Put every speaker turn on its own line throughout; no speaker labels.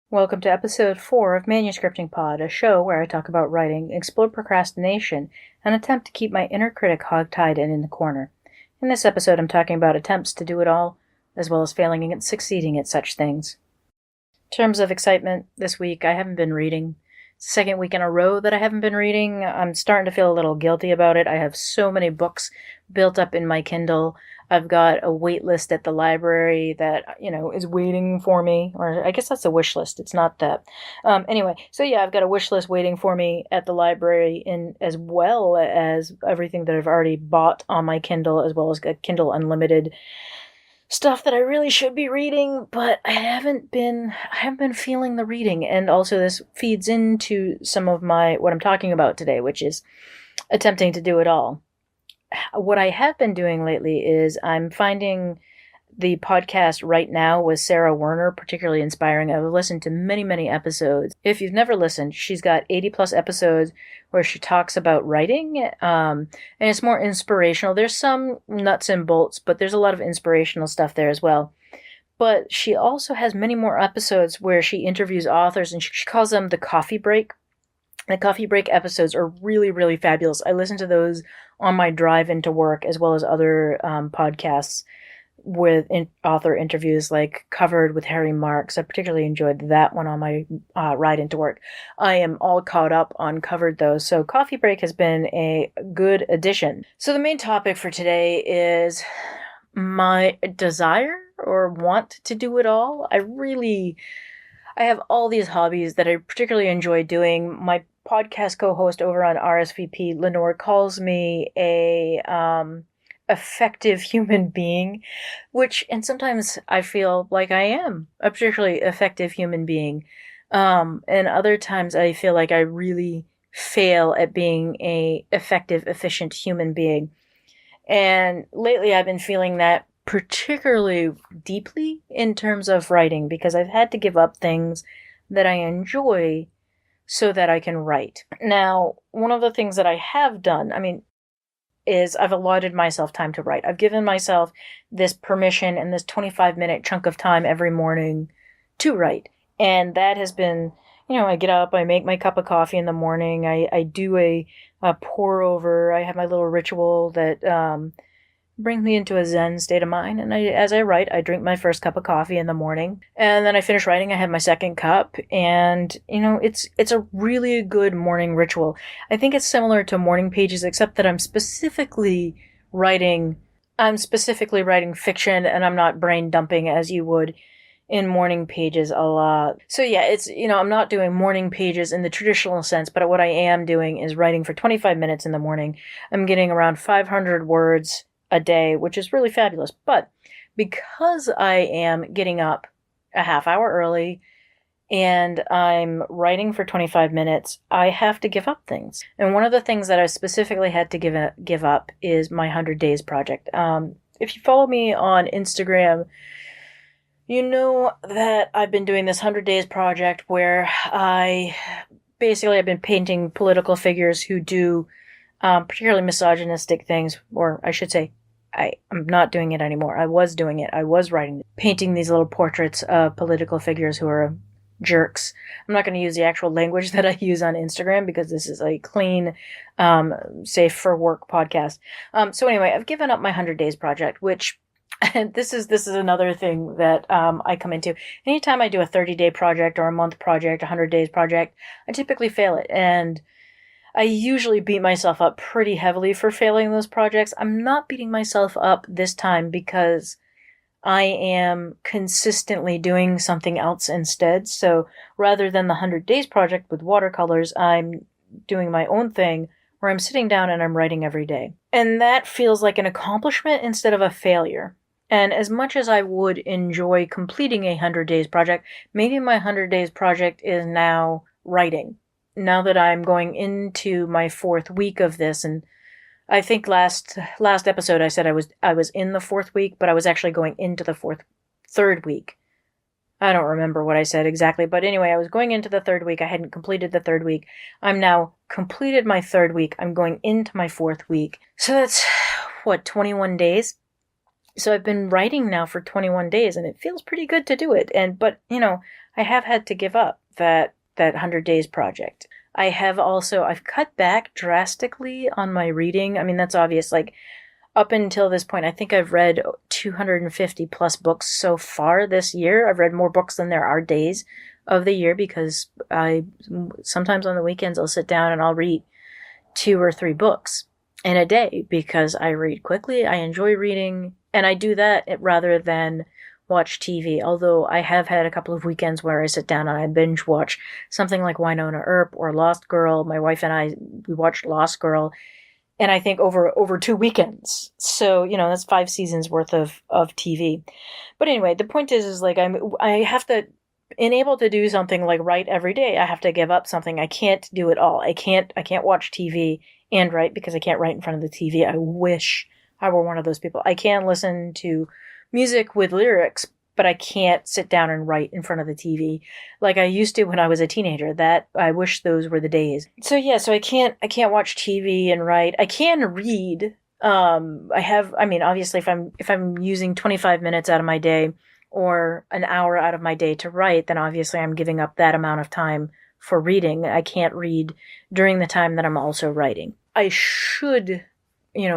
Welcome to episode 4 of Manuscripting Pod, a show where I talk about writing, explore procrastination, and attempt to keep my inner critic hogtied and in the corner. In this episode, I'm talking about attempts to do it all, as well as failing and succeeding at such things. In terms of excitement, this week I haven't been reading. It's the second week in a row that I haven't been reading. I'm starting to feel a little guilty about it. I have so many books built up in my Kindle. I've got a wait list at the library that, is waiting for me. Or I guess that's a wish list. It's not that. Anyway, so yeah, I've got a wish list waiting for me at the library, as well as everything that I've already bought on my Kindle, as well as Kindle Unlimited stuff that I really should be reading, but I haven't been feeling the reading. And also this feeds into some of what I'm talking about today, which is attempting to do it all. What I have been doing lately is I'm finding the podcast Right Now with Sarah Werner particularly inspiring. I've listened to many, many episodes. If you've never listened, she's got 80 plus episodes where she talks about writing, and it's more inspirational. There's some nuts and bolts, but there's a lot of inspirational stuff there as well. But she also has many more episodes where she interviews authors, and she calls them the coffee break. The coffee break episodes are really, really fabulous. I listen to those on my drive into work, as well as other podcasts with author interviews like Covered with Harry Marks. I particularly enjoyed that one on my ride into work. I am all caught up on Covered though, so Coffee Break has been a good addition. So the main topic for today is my desire or want to do it all. I have all these hobbies that I particularly enjoy doing. My podcast co-host over on RSVP, Lenore, calls me a effective human being, and sometimes I feel like I am a particularly effective human being. And other times I feel like I really fail at being a effective, efficient human being. And lately I've been feeling that particularly deeply in terms of writing, because I've had to give up things that I enjoy so that I can write. Now, one of the things that I have done, is I've allotted myself time to write. I've given myself this permission and this 25-minute chunk of time every morning to write. And that has been, I get up, I make my cup of coffee in the morning, I do a pour over, I have my little ritual that brings me into a Zen state of mind. And as I write, I drink my first cup of coffee in the morning. And then I finish writing, I have my second cup. And, it's a really good morning ritual. I think it's similar to morning pages, except that I'm specifically writing fiction, and I'm not brain dumping as you would in morning pages a lot. So yeah, I'm not doing morning pages in the traditional sense, but what I am doing is writing for 25 minutes in the morning. I'm getting around 500 words a day, which is really fabulous. But because I am getting up a half hour early and I'm writing for 25 minutes, I have to give up things. And one of the things that I specifically had to give up is my 100 Days project. If you follow me on Instagram, you know that I've been doing this 100 Days project where I've been painting political figures who do particularly misogynistic things, or I should say, I'm not doing it anymore. I was doing it. I was painting these little portraits of political figures who are jerks. I'm not going to use the actual language that I use on Instagram because this is a clean, safe for work podcast. So anyway, I've given up my 100 Days project, which this is another thing that I come into. Anytime I do a 30-day project or a month project, 100 days project, I typically fail it. And I usually beat myself up pretty heavily for failing those projects. I'm not beating myself up this time because I am consistently doing something else instead. So rather than the 100 Days project with watercolors, I'm doing my own thing where I'm sitting down and I'm writing every day. And that feels like an accomplishment instead of a failure. And as much as I would enjoy completing a 100 Days project, maybe my 100 Days project is now writing. Now that I'm going into my 4th week of this, and I think last episode I said I was in the 4th week, but I was actually going into the 3rd week. I don't remember what I said exactly, but anyway, I was going into the 3rd week. I hadn't completed the 3rd week. I'm now completed my 3rd week. I'm going into my 4th week. So that's 21 days? So I've been writing now for 21 days, and it feels pretty good to do it. But I have had to give up that 100 Days project. I've cut back drastically on my reading. I mean, that's obvious. Like, up until this point, I think I've read 250 plus books so far this year. I've read more books than there are days of the year because sometimes on the weekends I'll sit down and I'll read 2 or 3 books in a day because I read quickly. I enjoy reading, and I do that rather than watch TV. Although I have had a couple of weekends where I sit down and I binge watch something like Wynonna Earp or Lost Girl. My wife and I, we watched Lost Girl, and I think over 2 weekends. So, that's 5 seasons worth of TV. But anyway, the point is like I have to, in able to do something like write every day, I have to give up something. I can't do it all. I can't watch TV and write because I can't write in front of the TV. I wish I were one of those people. I can listen to music with lyrics, but I can't sit down and write in front of the TV like I used to when I was a teenager. That I wish those were the days. So I can't watch TV and write. I can read. Obviously if I'm using 25 minutes out of my day or an hour out of my day to write, then obviously I'm giving up that amount of time for reading. I can't read during the time that I'm also writing. I should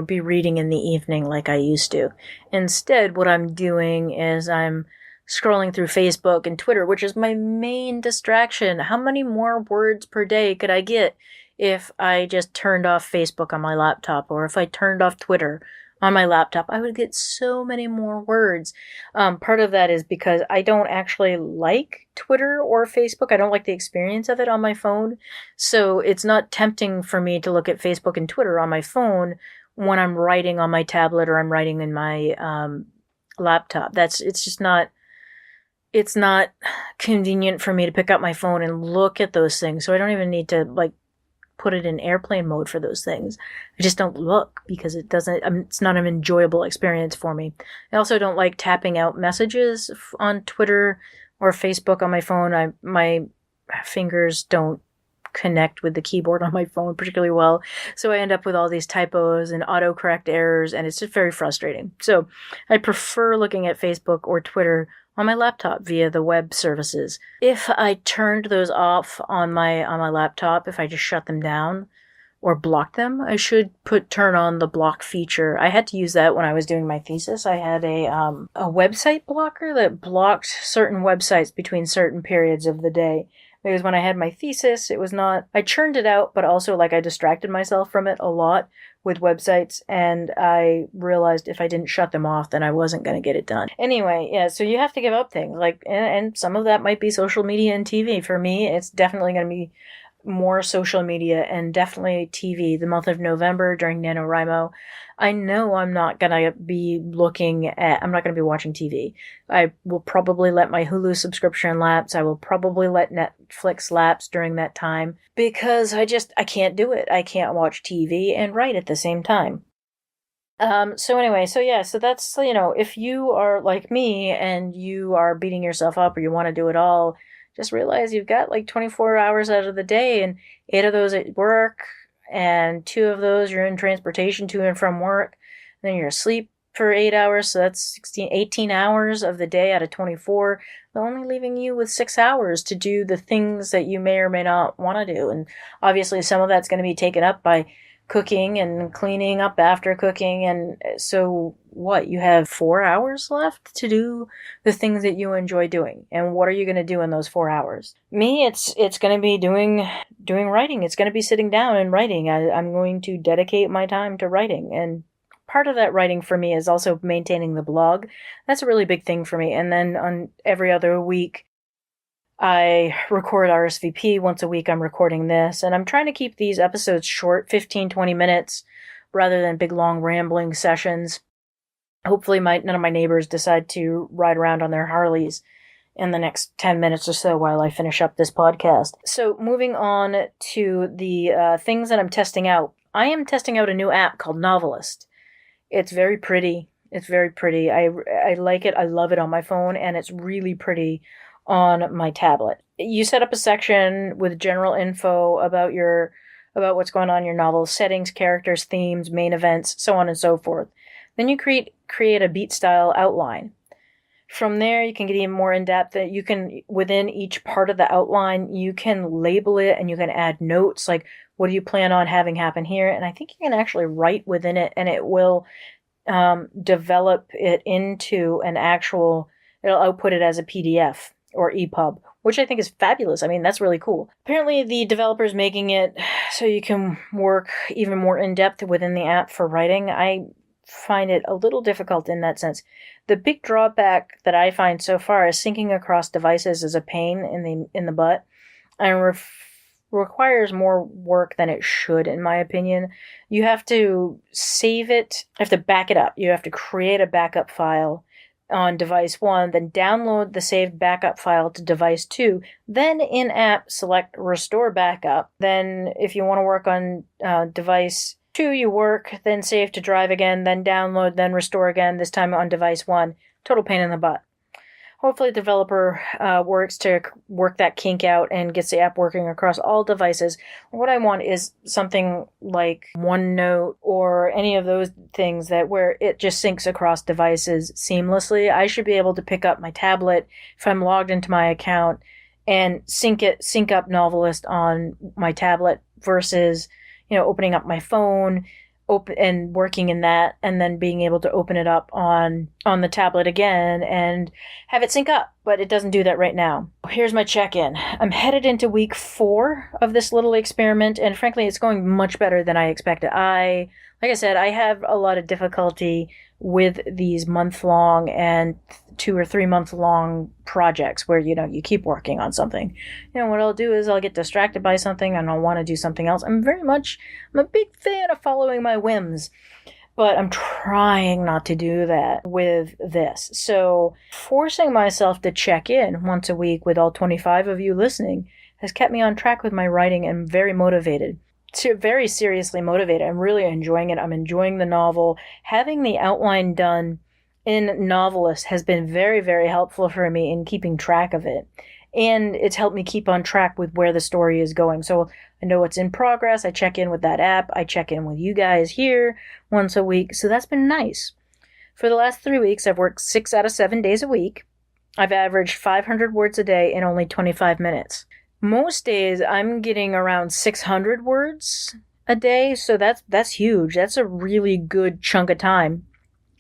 be reading in the evening like I used to. Instead, what I'm doing is I'm scrolling through Facebook and Twitter, which is my main distraction. How many more words per day could I get if I just turned off Facebook on my laptop, or if I turned off Twitter on my laptop? I would get so many more words. Part of that is because I don't actually like Twitter or Facebook. I don't like the experience of it on my phone. So it's not tempting for me to look at Facebook and Twitter on my phone when I'm writing on my tablet or I'm writing in my laptop. It's not convenient for me to pick up my phone and look at those things. So I don't even need to put it in airplane mode for those things. I just don't look because it's not an enjoyable experience for me. I also don't like tapping out messages on Twitter or Facebook on my phone. My fingers don't connect with the keyboard on my phone particularly well. So I end up with all these typos and autocorrect errors, and it's just very frustrating. So I prefer looking at Facebook or Twitter on my laptop via the web services. If I turned those off on my laptop, if I just shut them down or block them, I should turn on the block feature. I had to use that when I was doing my thesis. I had a website blocker that blocked certain websites between certain periods of the day. Because when I had my thesis, I churned it out, but also I distracted myself from it a lot with websites, and I realized if I didn't shut them off, then I wasn't going to get it done. Anyway, yeah, so you have to give up things, and some of that might be social media and TV. For me, it's definitely going to be more social media and definitely TV. The month of November during NaNoWriMo, I know I'm not going to be watching TV. I will probably let my Hulu subscription lapse. I will probably let Netflix lapse during that time because I can't do it. I can't watch TV and write at the same time. So that's, if you are like me and you are beating yourself up or you want to do it all, just realize you've got 24 hours out of the day, and 8 of those at work, and 2 of those you're in transportation to and from work. Then you're asleep for 8 hours, so that's 18 hours of the day out of 24, only leaving you with 6 hours to do the things that you may or may not want to do. And obviously some of that's going to be taken up by cooking and cleaning up after cooking. And so what, you have 4 hours left to do the things that you enjoy doing. And what are you going to do in those 4 hours? Me, it's going to be doing writing. It's going to be sitting down and writing. I'm going to dedicate my time to writing. And part of that writing for me is also maintaining the blog. That's a really big thing for me. And then on every other week, I record RSVP. Once a week, I'm recording this. And I'm trying to keep these episodes short, 15, 20 minutes, rather than big, long, rambling sessions. Hopefully none of my neighbors decide to ride around on their Harleys in the next 10 minutes or so while I finish up this podcast. So moving on to the things that I'm testing out. I am testing out a new app called Novelist. It's very pretty. I like it. I love it on my phone, and it's really pretty on my tablet. You set up a section with general info about what's going on in your novel, settings, characters, themes, main events, so on and so forth. Then you create a beat style outline. From there, you can get even more in depth. That you can, within each part of the outline, you can label it and you can add notes like, what do you plan on having happen here? And I think you can actually write within it, and it will develop it into an actual, it'll output it as a PDF or EPUB, which I think is fabulous. I mean, that's really cool. Apparently, the developer's making it so you can work even more in depth within the app for writing. I find it a little difficult in that sense. The big drawback that I find so far is syncing across devices is a pain in the butt and requires more work than it should, in my opinion. You have to save it, you have to back it up. You have to create a backup file on device 1, then download the saved backup file to device 2, then in-app select restore backup. Then if you want to work on device 2, you work, then save to drive again, then download, then restore again, this time on device 1. Total pain in the butt. Hopefully the developer works to work that kink out and gets the app working across all devices. What I want is something like OneNote or any of those things that where it just syncs across devices seamlessly. I should be able to pick up my tablet if I'm logged into my account and sync up Novelist on my tablet versus, opening up my phone, and working in that, and then being able to open it up on the tablet again and have it sync up. But it doesn't do that right now. Here's my check-in. I'm headed into week 4 of this little experiment, and frankly, it's going much better than I expected. Like I said, I have a lot of difficulty with these month-long and 2 or 3 month-long projects where, you keep working on something. What I'll do is I'll get distracted by something and I'll want to do something else. I'm a big fan of following my whims, but I'm trying not to do that with this. So forcing myself to check in once a week with all 25 of you listening has kept me on track with my writing and very motivated. Very seriously motivated. I'm really enjoying it. I'm enjoying the novel. Having the outline done in Novelist has been very, very helpful for me in keeping track of it. And it's helped me keep on track with where the story is going. So I know it's in progress. I check in with that app. I check in with you guys here once a week. So that's been nice. For the last 3 weeks, I've worked 6 out of 7 days a week. I've averaged 500 words a day in only 25 minutes. Most days I'm getting around 600 words a day, so that's huge. That's a really good chunk of time.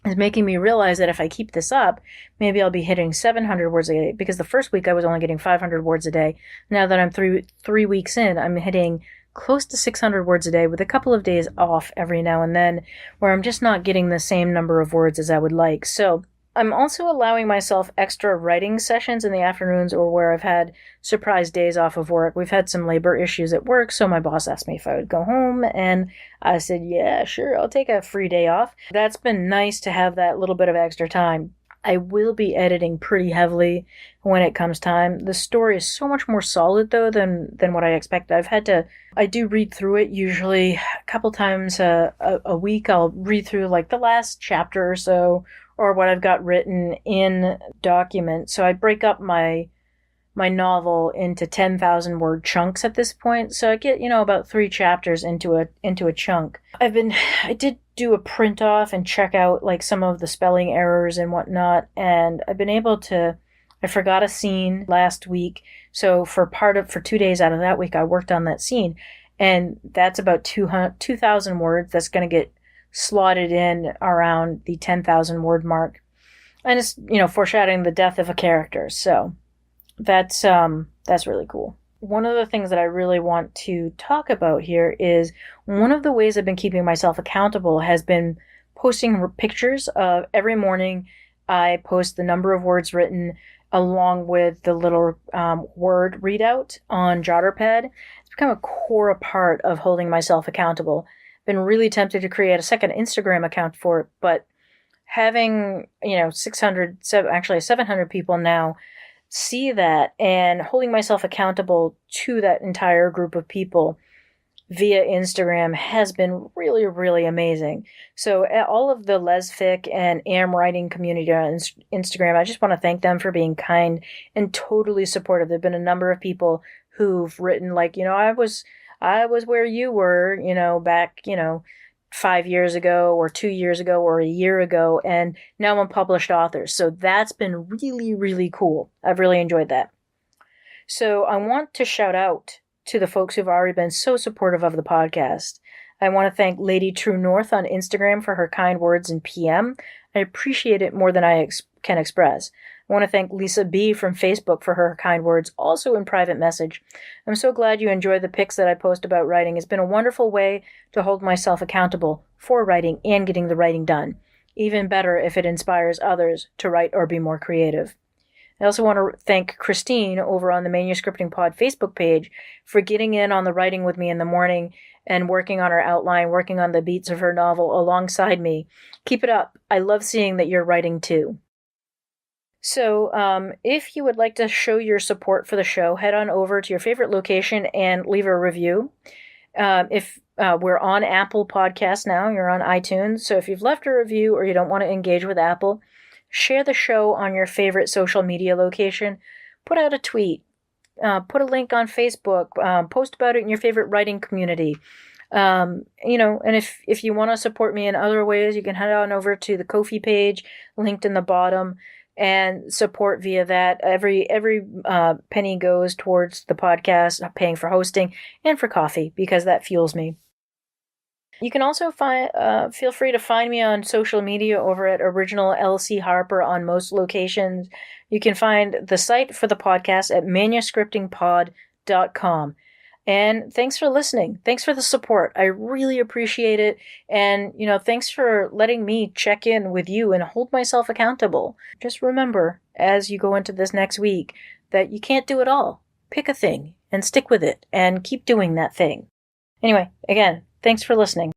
It's making me realize that if I keep this up, maybe I'll be hitting 700 words a day, because the first week I was only getting 500 words a day. Now that I'm three weeks in, I'm hitting close to 600 words a day with a couple of days off every now and then where I'm just not getting the same number of words as I would like. So I'm also allowing myself extra writing sessions in the afternoons or where I've had surprise days off of work. We've had some labor issues at work, so my boss asked me if I would go home, and I said, yeah, sure, I'll take a free day off. That's been nice to have that little bit of extra time. I will be editing pretty heavily when it comes time. The story is so much more solid, though, than what I expected. I do read through it usually a couple times a week. I'll read through like the last chapter or so, or what I've got written in document. So I break up my novel into 10,000 word chunks at this point. So I get, about 3 chapters into a chunk. I did do a print off and check out like some of the spelling errors and whatnot. And I've been able to, I forgot a scene last week. So for 2 days out of that week, I worked on that scene. And that's about 2,000 words. That's going to get slotted in around the 10,000 word mark, and it's foreshadowing the death of a character. So that's really cool. One of the things that I really want to talk about here is one of the ways I've been keeping myself accountable has been posting pictures of every morning. I post the number of words written along with the little word readout on JotterPad. It's become a core part of holding myself accountable. Been really tempted to create a second Instagram account for it, but having 700 people now see that and holding myself accountable to that entire group of people via Instagram has been really, really amazing. So all of the Lesfic and Am Writing community on Instagram, I just want to thank them for being kind and totally supportive. There have been a number of people who've written like, I was where you were, back, 5 years ago or 2 years ago or a year ago, and now I'm published author. So that's been really, really cool. I've really enjoyed that. So I want to shout out to the folks who've already been so supportive of the podcast. I want to thank Lady True North on Instagram for her kind words in PM. I appreciate it more than I can express. I want to thank Lisa B from Facebook for her kind words, also in private message. I'm so glad you enjoy the pics that I post about writing. It's been a wonderful way to hold myself accountable for writing and getting the writing done. Even better if it inspires others to write or be more creative. I also want to thank Christine over on the Manuscripting Pod Facebook page for getting in on the writing with me in the morning and working on her outline, working on the beats of her novel alongside me. Keep it up. I love seeing that you're writing too. So if you would like to show your support for the show, head on over to your favorite location and leave a review. If we're on Apple Podcasts now, you're on iTunes. So if you've left a review or you don't want to engage with Apple, share the show on your favorite social media location. Put out a tweet. Put a link on Facebook. Post about it in your favorite writing community. And if you want to support me in other ways, you can head on over to the Ko-fi page, linked in the bottom, and support via that. Every penny goes towards the podcast, paying for hosting and for coffee, because that fuels me. You can also feel free to find me on social media over at Original LC Harper on most locations. You can find the site for the podcast at manuscriptingpod.com. And thanks for listening. Thanks for the support. I really appreciate it. And, thanks for letting me check in with you and hold myself accountable. Just remember, as you go into this next week, that you can't do it all. Pick a thing and stick with it and keep doing that thing. Anyway, again, thanks for listening.